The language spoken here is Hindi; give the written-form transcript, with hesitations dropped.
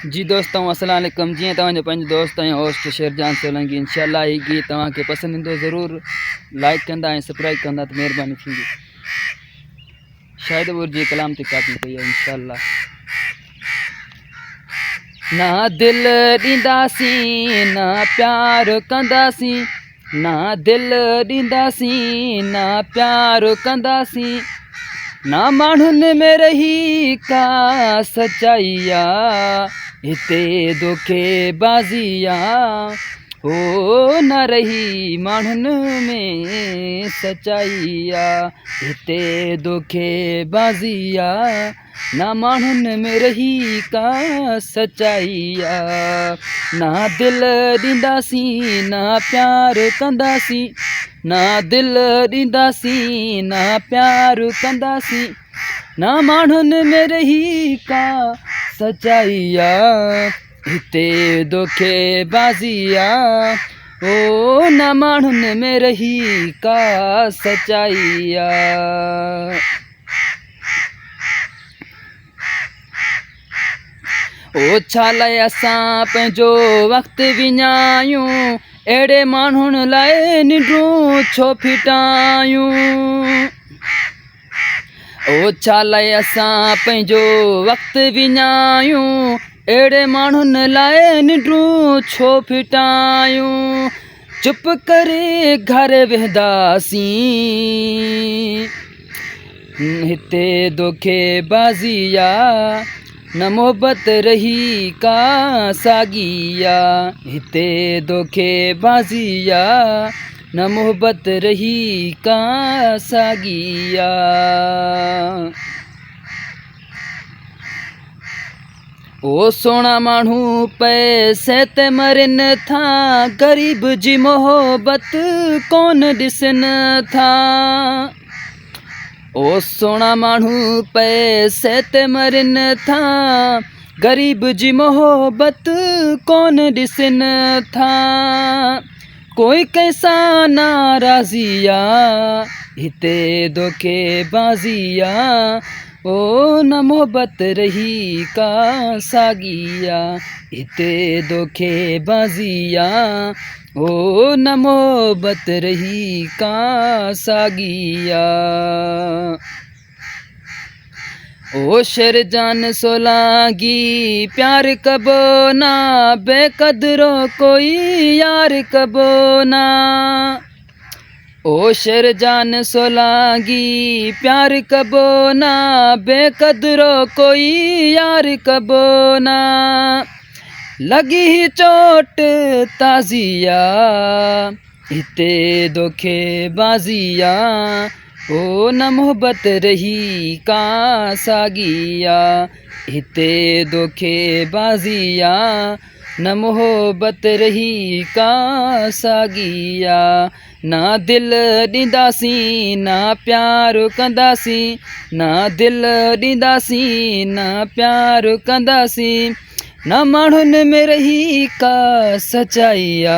जी दोस्तों अस्सलाम वालेकुम। जी तव्हांजो पंहिंजो दोस्त ऐं होस्ट शेरजान सोलंकी। इंशाल्लाह ही गीत तव्हांखे पसंदि ईंदो। ज़रूरु लाइक कंदा ऐं सब्सक्राइब कंदा त महिरबानी थींदी। शायद उर्जी कलाम ते कापी कई आहे इंशाल्लाह। ना दिल ॾींदासीं ना प्यार कंदासीं, ना दिल ॾींदासीं ना प्यार कंदासीं, ना माण्हुनि में रही का सच्चाई आ, हिते धोखेबाज़ी आ। हो न रही माण्हुनि में सच्चाई आ, हिते धोखेबाज़ी आ। ना माण्हुनि में रही का सच्चाई आ, ना दिल ॾींदासीं ना प्यार कंदासीं, ना दिल ॾींदासीं ना प्यार कंदासीं, ना माण्हुनि में रही का सच्चाई आ, हिते धोखेबाज़ी आ। ओ ना माण्हुनि में रही का सच्चाई आ। ओ छा लाइ असां पंहिंजो वक़्तु विञायूं, अहिड़े माण्हुनि लाइ निंडूं छो फिटायूं। ओ छा लाइ असां पंहिंजो वक़्तु विञायूं, अहिड़े माण्हुनि लाइ निंडूं छो फिटायूं। चुप करे घर वेंदासीं, हिते धोखेबाज़ी आ। न मोहबत रही का साॻी आ, हिते धोखेबाज़ी आ। न मोहबत रही का साॻी आ। ओ सोना माण्हू पैसे ते मरनि था, ग़रीब जी मोहबत कोन ॾिसनि था। ओ सोना माण्हू पैसे ते मरनि था, ग़रीब जी मोहबत कोन ॾिसनि था। कोई कंहिंसां नाराज़ी आ, हिते धोखेबाज़ी आ। ओ न मोहबत रही का साॻी आ, हिते धोखेबाज़ी आ। ओ न मोहबत रही का साॻी आ। ओ शेरजान सोलांगी प्यार कबो ना, बेक़दरो कोई यार कबो ना। ओ शेरजान सोलांगी प्यार कबो ना, बेक़दरो कोई यार कबो ना। लगी ही चोट ताज़िया, हिते धोखेबाज़ी आ। ओ न मोहबत रही का साॻी आ, हिते धोखेबाज़ी आ। न मोहबत रही का साॻी आ। ना दिल ॾींदासीं ना प्यार कंदासीं, ना दिल ॾींदासीं ना प्यार कंदासीं, ना माण्हुनि में रही का सच्चाई आ।